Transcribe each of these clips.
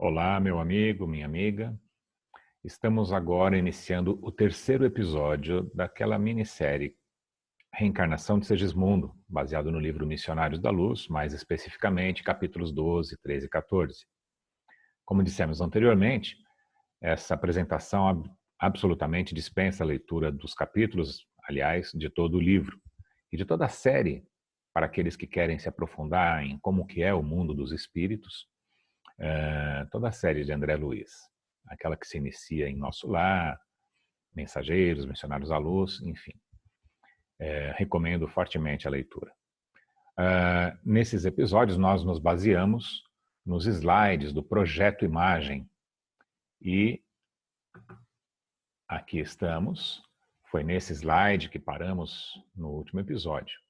Olá, meu amigo, minha amiga. Estamos agora iniciando o terceiro episódio daquela minissérie Reencarnação de Segismundo, baseado no livro Missionários da Luz, mais especificamente capítulos 12, 13 e 14. Como dissemos anteriormente, essa apresentação absolutamente dispensa a leitura dos capítulos, aliás, de todo o livro e de toda a série, para aqueles que querem se aprofundar em como que é o mundo dos espíritos. Toda a série de André Luiz, aquela que se inicia em Nosso Lar, Mensageiros, Missionários à Luz, enfim. Recomendo fortemente a leitura. Nesses episódios, nós nos baseamos nos slides do Projeto Imagem. E aqui estamos. Foi nesse slide que paramos no último episódio.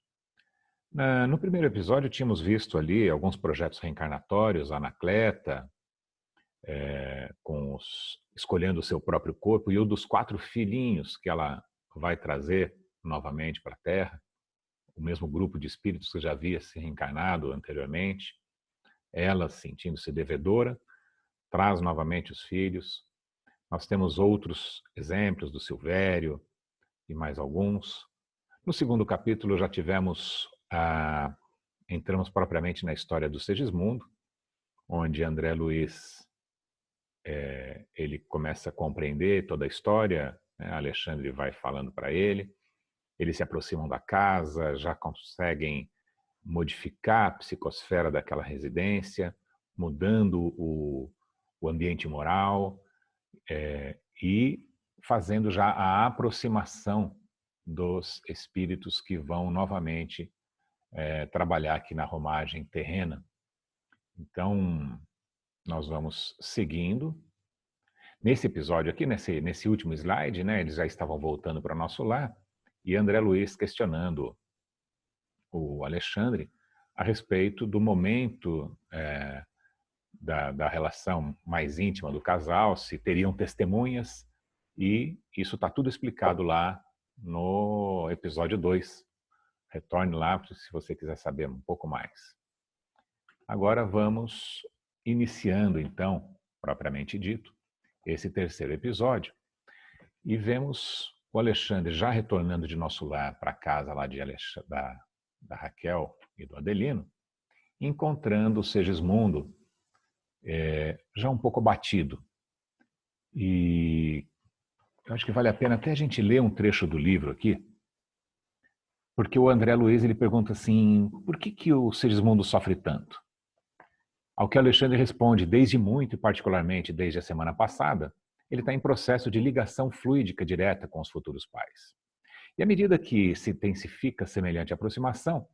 No primeiro episódio, tínhamos visto ali alguns projetos reencarnatórios, Anacleta, escolhendo o seu próprio corpo, e o dos 4 filhinhos que ela vai trazer novamente para a Terra, o mesmo grupo de espíritos que já havia se reencarnado anteriormente. Ela, sentindo-se devedora, traz novamente os filhos. Nós temos outros exemplos do Silvério e mais alguns. No segundo capítulo já entramos propriamente na história do Segismundo, onde André Luiz ele começa a compreender toda a história, né? Alexandre vai falando para ele, eles se aproximam da casa, já conseguem modificar a psicosfera daquela residência, mudando o ambiente moral e fazendo já a aproximação dos espíritos que vão novamente trabalhar aqui na romagem terrena. Então, nós vamos seguindo. Nesse episódio aqui, nesse último slide, né, eles já estavam voltando para o Nosso Lar, e André Luiz questionando o Alexandre a respeito do momento da relação mais íntima do casal, se teriam testemunhas, e isso está tudo explicado lá no episódio 2. Retorne lá se você quiser saber um pouco mais. Agora vamos iniciando, então, propriamente dito, esse terceiro episódio, e vemos o Alexandre já retornando de Nosso Lar para a casa lá da Raquel e do Adelino, encontrando o Segismundo já um pouco abatido. E eu acho que vale a pena até a gente ler um trecho do livro aqui, porque o André Luiz ele pergunta assim, por que o Segismundo sofre tanto? Ao que Alexandre responde, desde muito, e particularmente desde a semana passada, ele está em processo de ligação fluídica direta com os futuros pais. E à medida que se intensifica semelhante aproximação,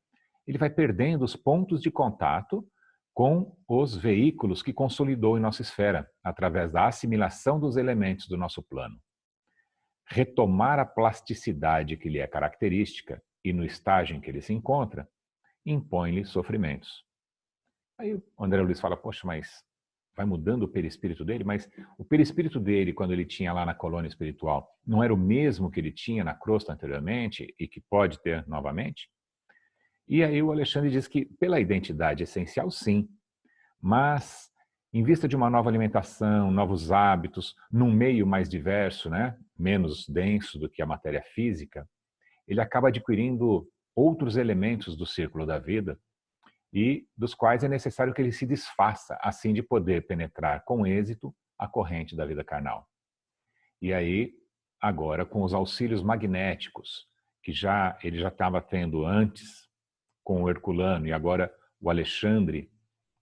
ele vai perdendo os pontos de contato com os veículos que consolidou em nossa esfera, através da assimilação dos elementos do nosso plano. Retomar a plasticidade que lhe é característica e no estágio em que ele se encontra, impõe-lhe sofrimentos. Aí o André Luiz fala, poxa, mas vai mudando o perispírito dele, mas o perispírito dele, quando ele tinha lá na colônia espiritual, não era o mesmo que ele tinha na crosta anteriormente e que pode ter novamente? E aí o Alexandre diz que pela identidade essencial, sim, mas em vista de uma nova alimentação, novos hábitos, num meio mais diverso, né, menos denso do que a matéria física, ele acaba adquirindo outros elementos do círculo da vida e dos quais é necessário que ele se desfaça, assim de poder penetrar com êxito a corrente da vida carnal. E aí, agora, com os auxílios magnéticos, que ele já estava tendo antes com o Herculano, e agora o Alexandre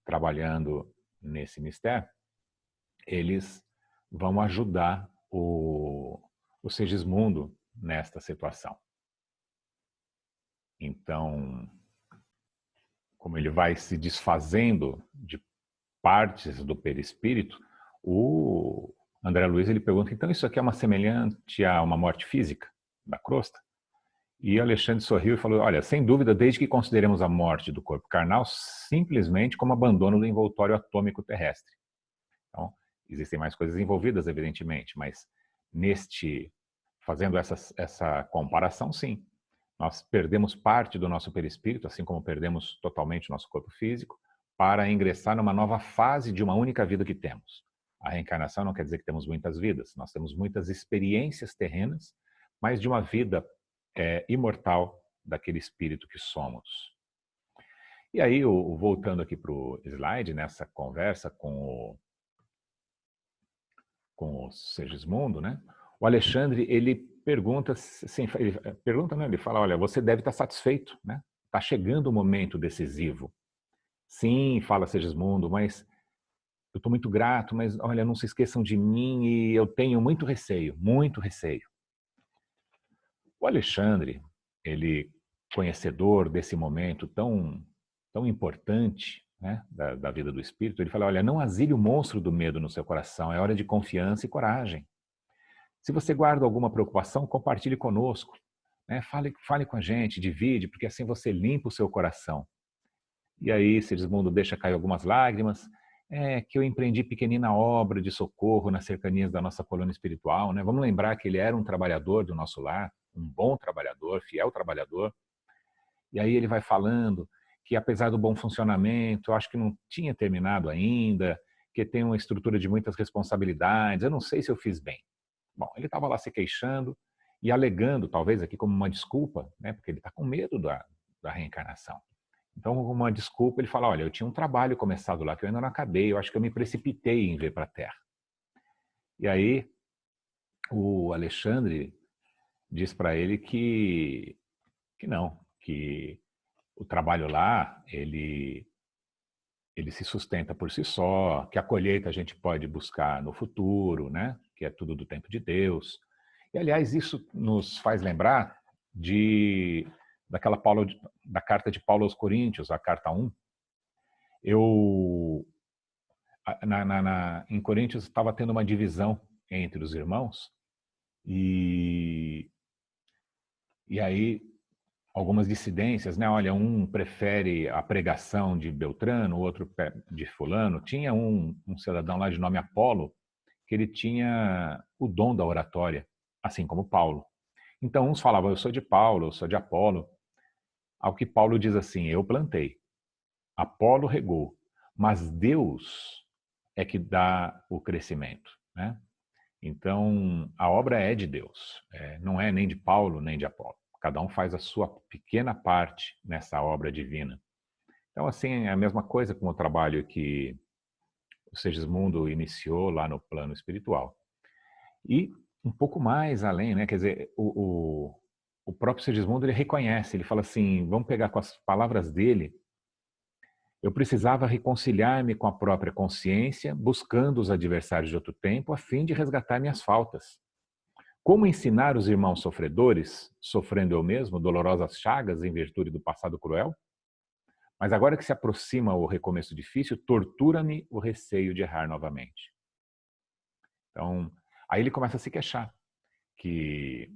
trabalhando nesse mistério, eles vão ajudar o Segismundo nesta situação. Então, como ele vai se desfazendo de partes do perispírito, o André Luiz ele pergunta, então isso aqui é uma semelhante a uma morte física da crosta? E Alexandre sorriu e falou, olha, sem dúvida, desde que consideremos a morte do corpo carnal simplesmente como abandono do envoltório atômico terrestre. Então, existem mais coisas envolvidas, evidentemente, mas fazendo essa comparação, sim. Nós perdemos parte do nosso perispírito, assim como perdemos totalmente o nosso corpo físico, para ingressar numa nova fase de uma única vida que temos. A reencarnação não quer dizer que temos muitas vidas, nós temos muitas experiências terrenas, mas de uma vida imortal daquele espírito que somos. E aí, voltando aqui para o slide, nessa conversa com o Segismundo, né? O Alexandre, ele pergunta, assim, ele fala, olha, você deve estar satisfeito, né? Está chegando o momento decisivo. Sim, fala Segismundo, mas eu estou muito grato, mas olha, não se esqueçam de mim e eu tenho muito receio, muito receio. O Alexandre, ele, conhecedor desse momento tão importante, né, da vida do espírito, ele fala, olha, não asile o monstro do medo no seu coração, é hora de confiança e coragem. Se você guarda alguma preocupação, compartilhe conosco, né? Fale com a gente, divide, porque assim você limpa o seu coração. E aí Segismundo deixa cair algumas lágrimas, que eu empreendi pequenina obra de socorro nas cercanias da nossa colônia espiritual, né? Vamos lembrar que ele era um trabalhador do nosso lar, um bom trabalhador, fiel trabalhador. E aí ele vai falando que apesar do bom funcionamento, eu acho que não tinha terminado ainda, que tem uma estrutura de muitas responsabilidades, eu não sei se eu fiz bem. Bom, ele estava lá se queixando e alegando, talvez aqui como uma desculpa, né, porque ele está com medo da reencarnação. Então, como uma desculpa, ele fala, olha, eu tinha um trabalho começado lá que eu ainda não acabei, eu acho que eu me precipitei em vir para a Terra. E aí o Alexandre diz para ele que não, que o trabalho lá, ele se sustenta por si só, que a colheita a gente pode buscar no futuro, né? Que é tudo do tempo de Deus. E, aliás, isso nos faz lembrar da carta de Paulo aos Coríntios, a carta 1. Em Coríntios estava tendo uma divisão entre os irmãos e aí algumas dissidências, né? Olha, um prefere a pregação de Beltrano, o outro de fulano. Tinha um cidadão lá de nome Apolo, que ele tinha o dom da oratória, assim como Paulo. Então, uns falavam, eu sou de Paulo, eu sou de Apolo. Ao que Paulo diz assim, eu plantei, Apolo regou, mas Deus é que dá o crescimento, né? Então, a obra é de Deus, não é nem de Paulo, nem de Apolo. Cada um faz a sua pequena parte nessa obra divina. Então, assim, é a mesma coisa com o trabalho que o Segismundo iniciou lá no plano espiritual. E um pouco mais além, né? Quer dizer, o próprio Segismundo, ele reconhece, ele fala assim, vamos pegar com as palavras dele, eu precisava reconciliar-me com a própria consciência, buscando os adversários de outro tempo, a fim de resgatar minhas faltas. Como ensinar os irmãos sofredores, sofrendo eu mesmo, dolorosas chagas em virtude do passado cruel? Mas agora que se aproxima o recomeço difícil, tortura-me o receio de errar novamente. Então, aí ele começa a se queixar, que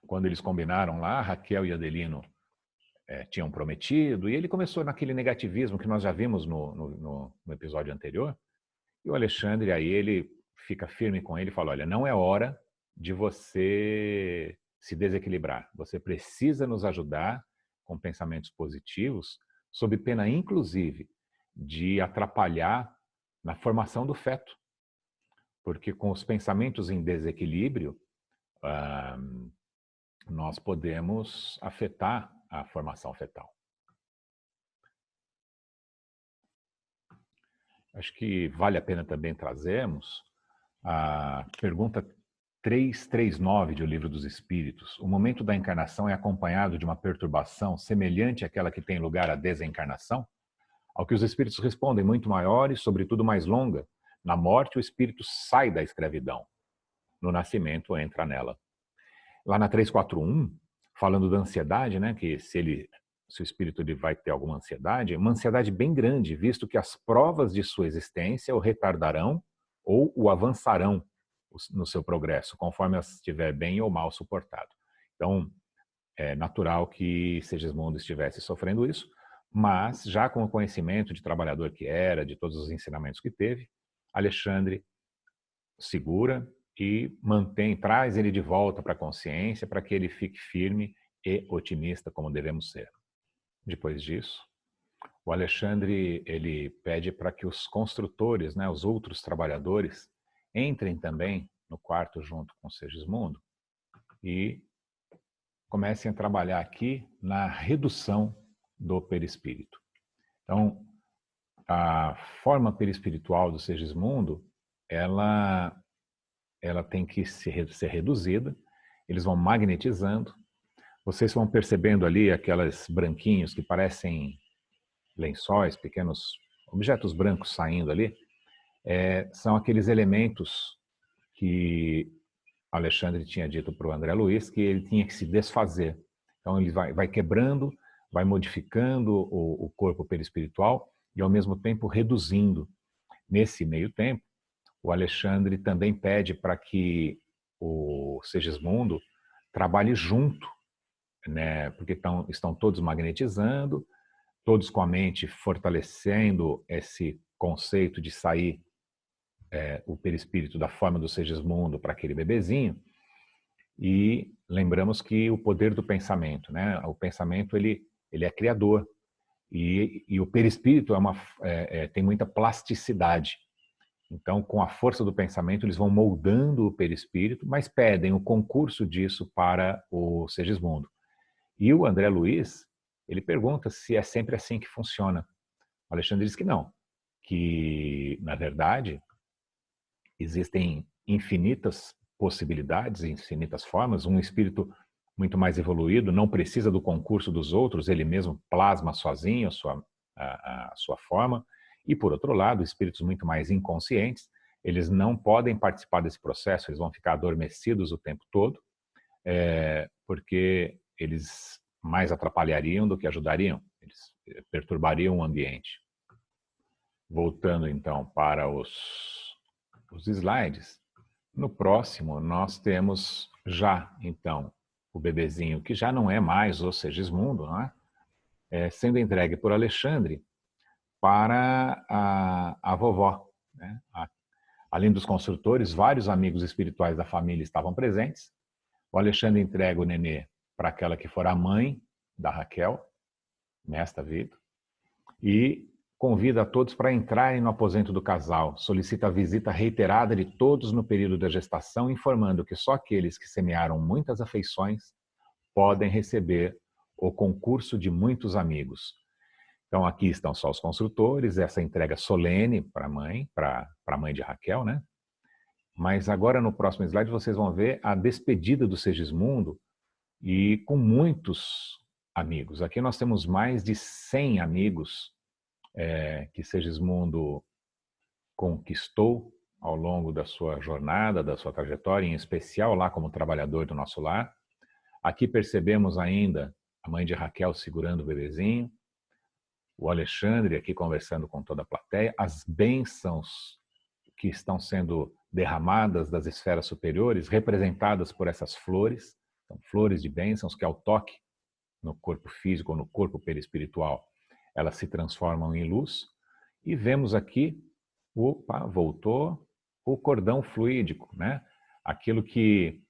quando eles combinaram lá, Raquel e Adelino tinham prometido, e ele começou naquele negativismo que nós já vimos no episódio anterior, e o Alexandre, aí ele fica firme com ele e fala, olha, não é hora de você se desequilibrar. Você precisa nos ajudar com pensamentos positivos, sob pena, inclusive, de atrapalhar na formação do feto. Porque com os pensamentos em desequilíbrio, nós podemos afetar a formação fetal. Acho que vale a pena também trazermos a pergunta 339 de O Livro dos Espíritos. O momento da encarnação é acompanhado de uma perturbação semelhante àquela que tem lugar à desencarnação? Ao que os espíritos respondem, muito maior e, sobretudo, mais longa. Na morte, o espírito sai da escravidão. No nascimento, entra nela. Lá na 341, falando da ansiedade, né, que se o espírito ele vai ter alguma ansiedade, uma ansiedade bem grande, visto que as provas de sua existência o retardarão ou o avançarão no seu progresso, conforme estiver bem ou mal suportado. Então, é natural que Segismundo estivesse sofrendo isso, mas já com o conhecimento de trabalhador que era, de todos os ensinamentos que teve, Alexandre segura e traz ele de volta para a consciência para que ele fique firme e otimista como devemos ser. Depois disso, o Alexandre ele pede para que os construtores, né, os outros trabalhadores, entrem também no quarto junto com o Segismundo e comecem a trabalhar aqui na redução do perispírito. Então, a forma perispiritual do Segismundo, ela tem que ser reduzida, eles vão magnetizando, vocês vão percebendo ali aquelas branquinhos que parecem lençóis, pequenos objetos brancos saindo ali, são aqueles elementos que Alexandre tinha dito para o André Luiz que ele tinha que se desfazer. Então ele vai quebrando, vai modificando o corpo perispiritual e ao mesmo tempo reduzindo. Nesse meio tempo, o Alexandre também pede para que o Segismundo trabalhe junto, né? Porque estão todos magnetizando, todos com a mente fortalecendo esse conceito de sair o perispírito da forma do Segismundo para aquele bebezinho. E lembramos que o poder do pensamento, né? O pensamento ele é criador e o perispírito tem muita plasticidade. Então, com a força do pensamento, eles vão moldando o perispírito, mas pedem o concurso disso para o Segismundo. E o André Luiz, ele pergunta se é sempre assim que funciona. O Alexandre diz que não, que, na verdade, existem infinitas possibilidades, infinitas formas. Um espírito muito mais evoluído não precisa do concurso dos outros, ele mesmo plasma sozinho a sua forma. E, por outro lado, espíritos muito mais inconscientes, eles não podem participar desse processo, eles vão ficar adormecidos o tempo todo, porque eles mais atrapalhariam do que ajudariam, eles perturbariam o ambiente. Voltando, então, para os slides, no próximo nós temos já, então, o bebezinho, que já não é mais o Segismundo, não é? Sendo entregue por Alexandre para a vovó, né? Além dos construtores, vários amigos espirituais da família estavam presentes. O Alexandre entrega o nenê para aquela que for a mãe da Raquel, nesta vida, e convida a todos para entrarem no aposento do casal. Solicita a visita reiterada de todos no período da gestação, informando que só aqueles que semearam muitas afeições podem receber o concurso de muitos amigos. Então, aqui estão só os construtores, essa entrega solene para a mãe de Raquel, né? Mas agora, no próximo slide, vocês vão ver a despedida do Segismundo e com muitos amigos. Aqui nós temos mais de 100 amigos que Segismundo conquistou ao longo da sua jornada, da sua trajetória, em especial lá como trabalhador do nosso lar. Aqui percebemos ainda a mãe de Raquel segurando o bebezinho, o Alexandre aqui conversando com toda a plateia, as bênçãos que estão sendo derramadas das esferas superiores, representadas por essas flores, são flores de bênçãos que ao toque no corpo físico ou no corpo perispiritual, elas se transformam em luz. E vemos aqui, voltou, o cordão fluídico, né? Aquilo que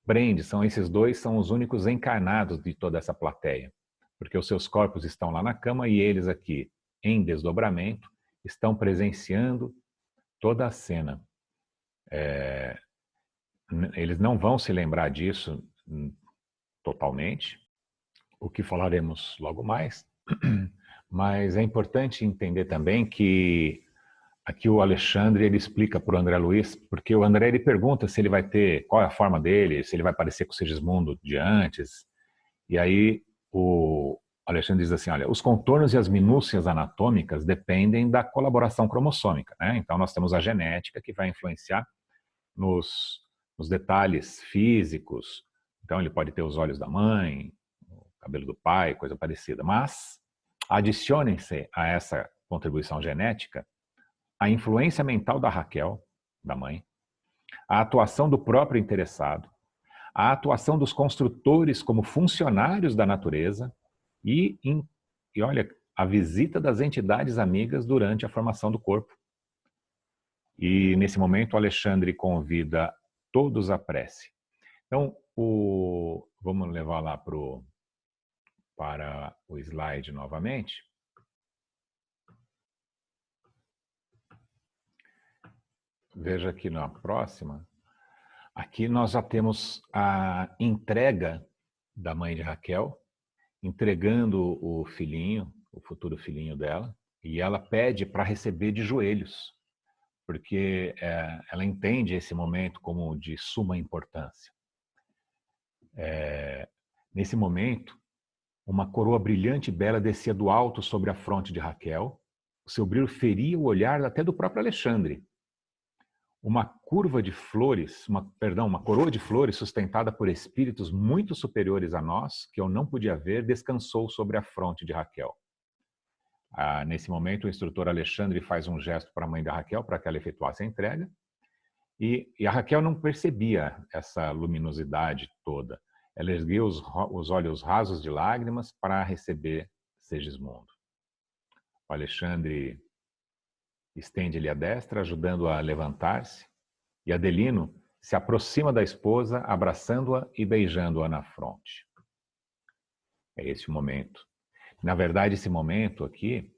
prende, esses dois são os únicos encarnados de toda essa plateia, porque os seus corpos estão lá na cama e eles aqui, em desdobramento, estão presenciando toda a cena. Eles não vão se lembrar disso totalmente, o que falaremos logo mais, mas é importante entender também que aqui o Alexandre ele explica para o André Luiz, porque o André ele pergunta se ele vai ter, qual é a forma dele, se ele vai parecer com o Segismundo de antes, e aí o Alexandre diz assim, olha, os contornos e as minúcias anatômicas dependem da colaboração cromossômica, né? Então nós temos a genética que vai influenciar nos detalhes físicos, então ele pode ter os olhos da mãe, o cabelo do pai, coisa parecida, mas adicionem-se a essa contribuição genética a influência mental da Raquel, da mãe, a atuação do próprio interessado, a atuação dos construtores como funcionários da natureza e olha, a visita das entidades amigas durante a formação do corpo. E nesse momento o Alexandre convida todos à prece. Então, vamos levar lá para o slide novamente. veja aqui na próxima, aqui nós já temos a entrega da mãe de Raquel, entregando o filhinho, o futuro filhinho dela, e ela pede para receber de joelhos, porque ela entende esse momento como de suma importância. Nesse momento, uma coroa brilhante e bela descia do alto sobre a fronte de Raquel. O seu brilho feria o olhar até do próprio Alexandre. Uma curva de flores, uma coroa de flores sustentada por espíritos muito superiores a nós, que eu não podia ver, descansou sobre a fronte de Raquel. Nesse momento, o instrutor Alexandre faz um gesto para a mãe da Raquel, para que ela efetuasse a entrega, e a Raquel não percebia essa luminosidade toda. Ela ergueu os olhos rasos de lágrimas para receber Segismundo. O Alexandre estende-lhe a destra, ajudando-a a levantar-se, e Adelino se aproxima da esposa, abraçando-a e beijando-a na fronte. É esse o momento. Na verdade, esse momento aqui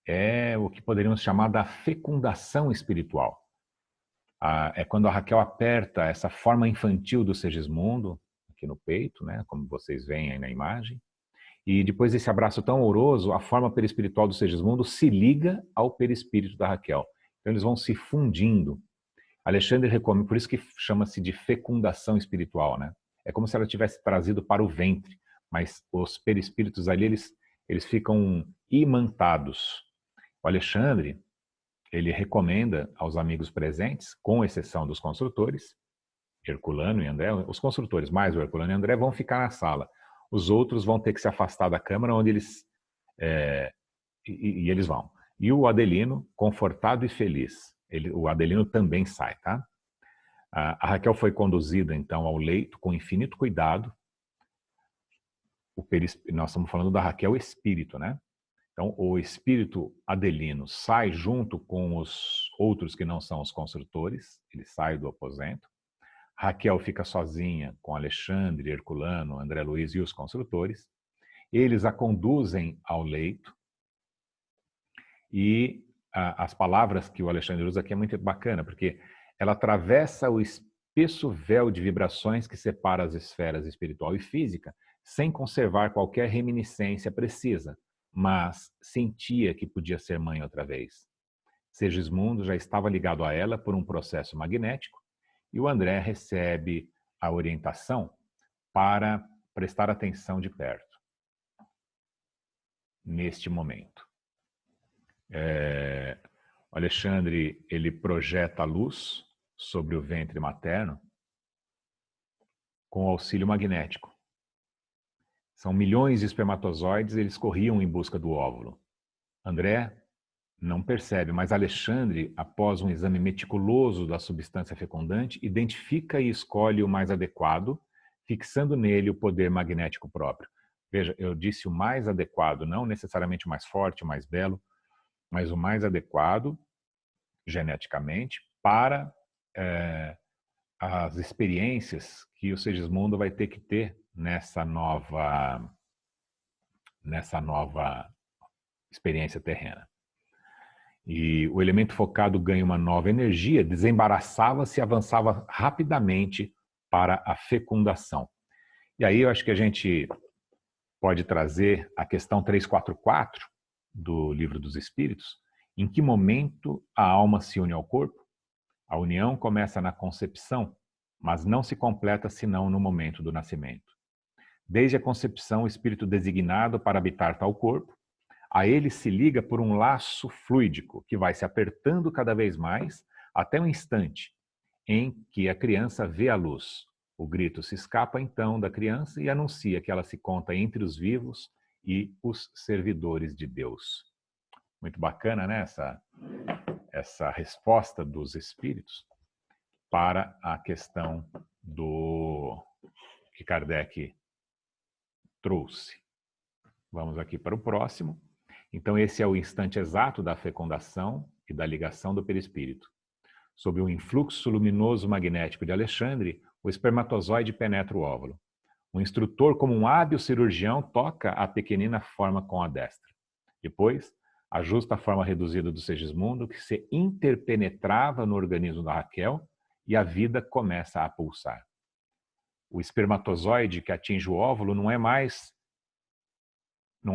é o que poderíamos chamar da fecundação espiritual. É quando a Raquel aperta essa forma infantil do Segismundo, aqui no peito, né, como vocês veem aí na imagem, e depois desse abraço tão ouroso, a forma perispiritual do Segismundo se liga ao perispírito da Raquel. Então eles vão se fundindo. Alexandre recomenda, por isso que chama-se de fecundação espiritual, né? É como se ela tivesse trazido para o ventre, mas os perispíritos ali, eles ficam imantados. O Alexandre, ele recomenda aos amigos presentes, com exceção dos construtores, Herculano e André, os construtores mais o Herculano e André vão ficar na sala. Os outros vão ter que se afastar da câmara, onde eles eles vão. E o Adelino, confortado e feliz, o Adelino também sai, tá? A Raquel foi conduzida então ao leito com infinito cuidado. Nós estamos falando da Raquel espírito, né? Então, o espírito Adelino sai junto com os outros que não são os construtores, ele sai do aposento. Raquel fica sozinha com Alexandre, Herculano, André Luiz e os construtores. Eles a conduzem ao leito e as palavras que o Alexandre usa aqui é muito bacana, porque ela atravessa o espesso véu de vibrações que separa as esferas espiritual e física, sem conservar qualquer reminiscência precisa, mas sentia que podia ser mãe outra vez. Segismundo já estava ligado a ela por um processo magnético e o André recebe a orientação para prestar atenção de perto, neste momento. O Alexandre, ele projeta a luz sobre o ventre materno com auxílio magnético. São milhões de espermatozoides, eles corriam em busca do óvulo. André não percebe, mas Alexandre, após um exame meticuloso da substância fecundante, identifica e escolhe o mais adequado, fixando nele o poder magnético próprio. Veja, eu disse o mais adequado, não necessariamente o mais forte, o mais belo, mas o mais adequado, geneticamente, para as experiências que o Segismundo vai ter que ter nessa nova experiência terrena. E o elemento focado ganha uma nova energia, desembaraçava-se e avançava rapidamente para a fecundação. E aí eu acho que a gente pode trazer a questão 344 do Livro dos Espíritos. Em que momento a alma se une ao corpo? A união começa na concepção, mas não se completa senão no momento do nascimento. Desde a concepção, o espírito designado para habitar tal corpo, a ele se liga por um laço fluídico que vai se apertando cada vez mais até o instante em que a criança vê a luz. O grito se escapa então da criança e anuncia que ela se conta entre os vivos e os servidores de Deus. Muito bacana, né? Essa resposta dos espíritos para a questão que Kardec trouxe. Vamos aqui para o próximo. Então, esse é o instante exato da fecundação e da ligação do perispírito. Sob o influxo luminoso magnético de Alexandre, o espermatozoide penetra o óvulo. O instrutor, como um hábil cirurgião, toca a pequenina forma com a destra. Depois, a justa forma reduzida do Segismundo, que se interpenetrava no organismo da Raquel e a vida começa a pulsar. O espermatozoide que atinge o óvulo não é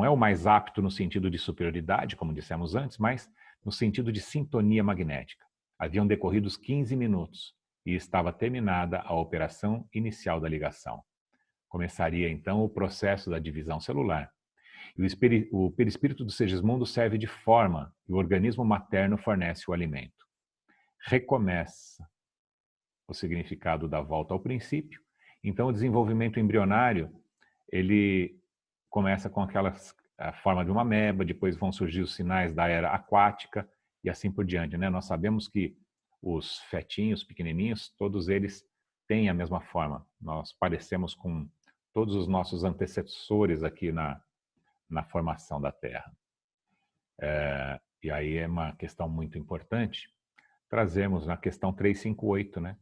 o mais apto no sentido de superioridade, como dissemos antes, mas no sentido de sintonia magnética. Haviam decorrido os 15 minutos e estava terminada a operação inicial da ligação. Começaria então o processo da divisão celular. E o perispírito do Segismundo serve de forma e o organismo materno fornece o alimento. Recomeça o significado da volta ao princípio. Então, o desenvolvimento embrionário, ele começa com a forma de uma ameba, depois vão surgir os sinais da era aquática e assim por diante, né? Nós sabemos que os fetinhos pequenininhos, todos eles têm a mesma forma. Nós parecemos com todos os nossos antecessores aqui na formação da Terra. E aí é uma questão muito importante. Trazemos na questão 358, né?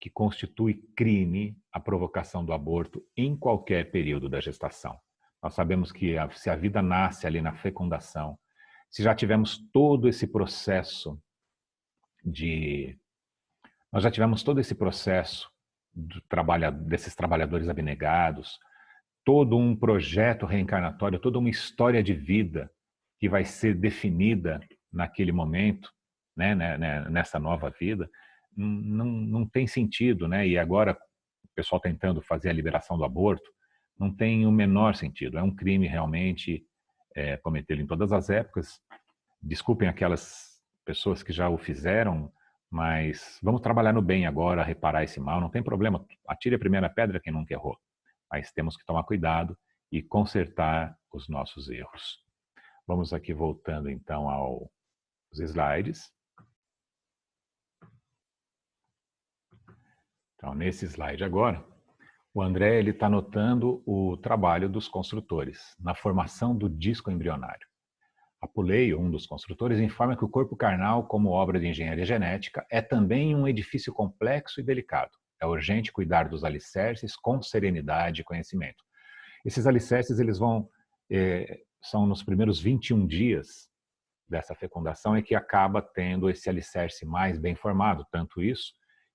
Que constitui crime a provocação do aborto em qualquer período da gestação. Nós sabemos que se a vida nasce ali na fecundação, se já tivemos todo esse processo desses trabalhadores abnegados, todo um projeto reencarnatório, toda uma história de vida que vai ser definida naquele momento, né, nessa nova vida, não tem sentido, né? E agora o pessoal tentando fazer a liberação do aborto, não tem o menor sentido. É um crime realmente cometido em todas as épocas. Desculpem aquelas pessoas que já o fizeram, mas vamos trabalhar no bem agora, reparar esse mal. Não tem problema, atire a primeira pedra quem nunca errou. Mas temos que tomar cuidado e consertar os nossos erros. Vamos aqui voltando então aos slides. Então, nesse slide agora, o André está notando o trabalho dos construtores na formação do disco embrionário. Apuleio, um dos construtores, informa que o corpo carnal, como obra de engenharia genética, é também um edifício complexo e delicado. É urgente cuidar dos alicerces com serenidade e conhecimento. Esses alicerces eles são nos primeiros 21 dias dessa fecundação é que acaba tendo esse alicerce mais bem formado, tanto isso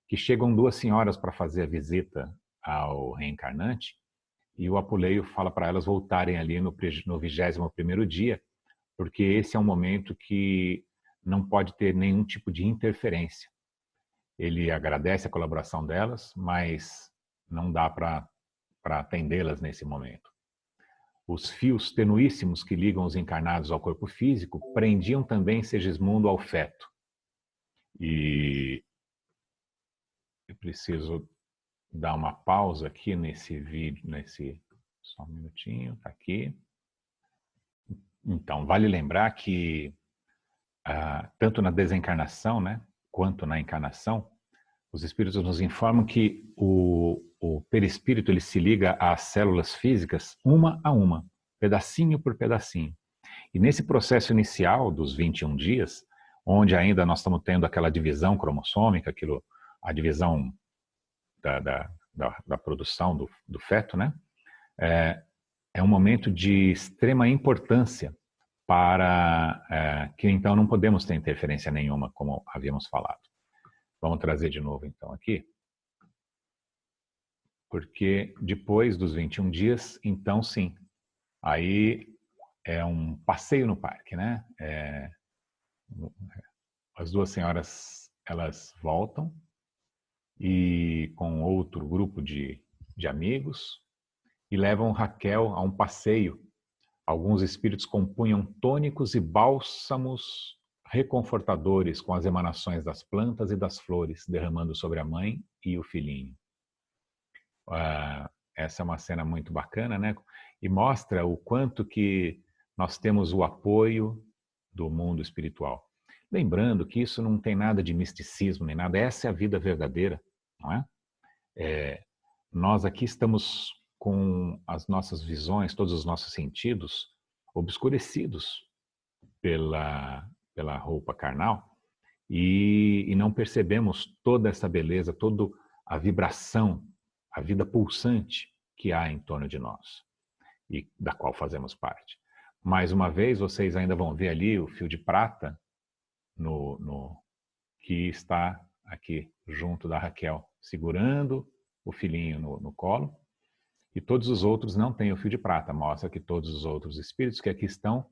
que chegam duas senhoras para fazer a visita ao reencarnante e o Apuleio fala para elas voltarem ali no 21º dia, porque esse é um momento que não pode ter nenhum tipo de interferência. Ele agradece a colaboração delas, mas não dá para atendê-las nesse momento. Os fios tenuíssimos que ligam os encarnados ao corpo físico prendiam também Segismundo ao feto. E eu preciso dar uma pausa aqui nesse vídeo, só um minutinho, tá aqui. Então, vale lembrar que tanto na desencarnação, né, quanto na encarnação, os espíritos nos informam que o perispírito ele se liga às células físicas uma a uma, pedacinho por pedacinho. E nesse processo inicial dos 21 dias, onde ainda nós estamos tendo aquela divisão cromossômica, a divisão da produção do feto, né? É um momento de extrema importância para que então não podemos ter interferência nenhuma, como havíamos falado. Vamos trazer de novo então aqui. Porque depois dos 21 dias, então sim, aí é um passeio no parque, né? As duas senhoras, elas voltam e com outro grupo de amigos e levam Raquel a um passeio. Alguns espíritos compunham tônicos e bálsamos reconfortadores com as emanações das plantas e das flores, derramando sobre a mãe e o filhinho. Essa é uma cena muito bacana, né? E mostra o quanto que nós temos o apoio do mundo espiritual. Lembrando que isso não tem nada de misticismo nem nada, essa é a vida verdadeira, não é? Nós aqui estamos com as nossas visões, todos os nossos sentidos obscurecidos pela roupa carnal e não percebemos toda essa beleza, toda a vibração, a vida pulsante que há em torno de nós e da qual fazemos parte. Mais uma vez, vocês ainda vão ver ali o fio de prata que está aqui junto da Raquel, segurando o filhinho no colo. E todos os outros não têm o fio de prata. Mostra que todos os outros espíritos que aqui estão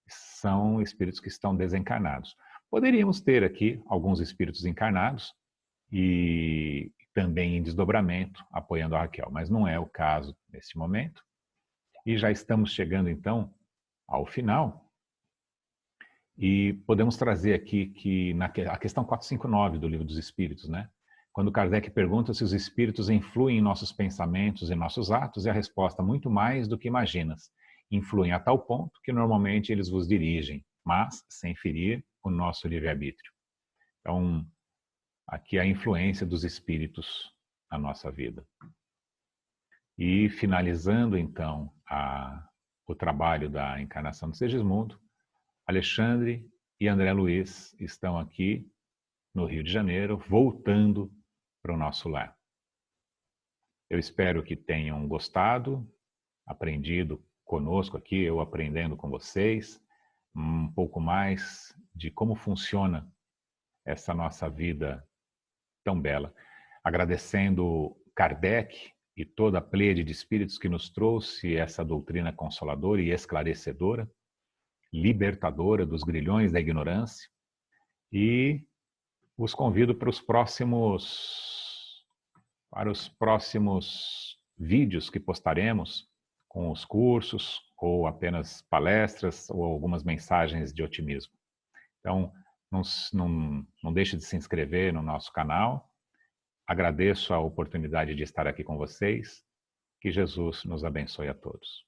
são espíritos que estão desencarnados. Poderíamos ter aqui alguns espíritos encarnados e também em desdobramento, apoiando a Raquel, mas não é o caso nesse momento. E já estamos chegando, então, ao final. E podemos trazer aqui que a questão 459 do Livro dos Espíritos, né? Quando Kardec pergunta se os espíritos influem em nossos pensamentos e nossos atos, e a resposta, muito mais do que imaginas. Influem a tal ponto que normalmente eles vos dirigem, mas sem ferir o nosso livre-arbítrio. Então, aqui a influência dos espíritos na nossa vida. E finalizando, então, o trabalho da encarnação de Segismundo, Alexandre e André Luiz estão aqui no Rio de Janeiro, voltando para o nosso lar. Eu espero que tenham gostado, aprendido conosco aqui, eu aprendendo com vocês, um pouco mais de como funciona essa nossa vida tão bela. Agradecendo Kardec e toda a pleiade de espíritos que nos trouxe essa doutrina consoladora e esclarecedora, libertadora dos grilhões da ignorância, e os convido para os próximos vídeos que postaremos com os cursos, ou apenas palestras, ou algumas mensagens de otimismo. Então, não deixe de se inscrever no nosso canal. Agradeço a oportunidade de estar aqui com vocês. Que Jesus nos abençoe a todos.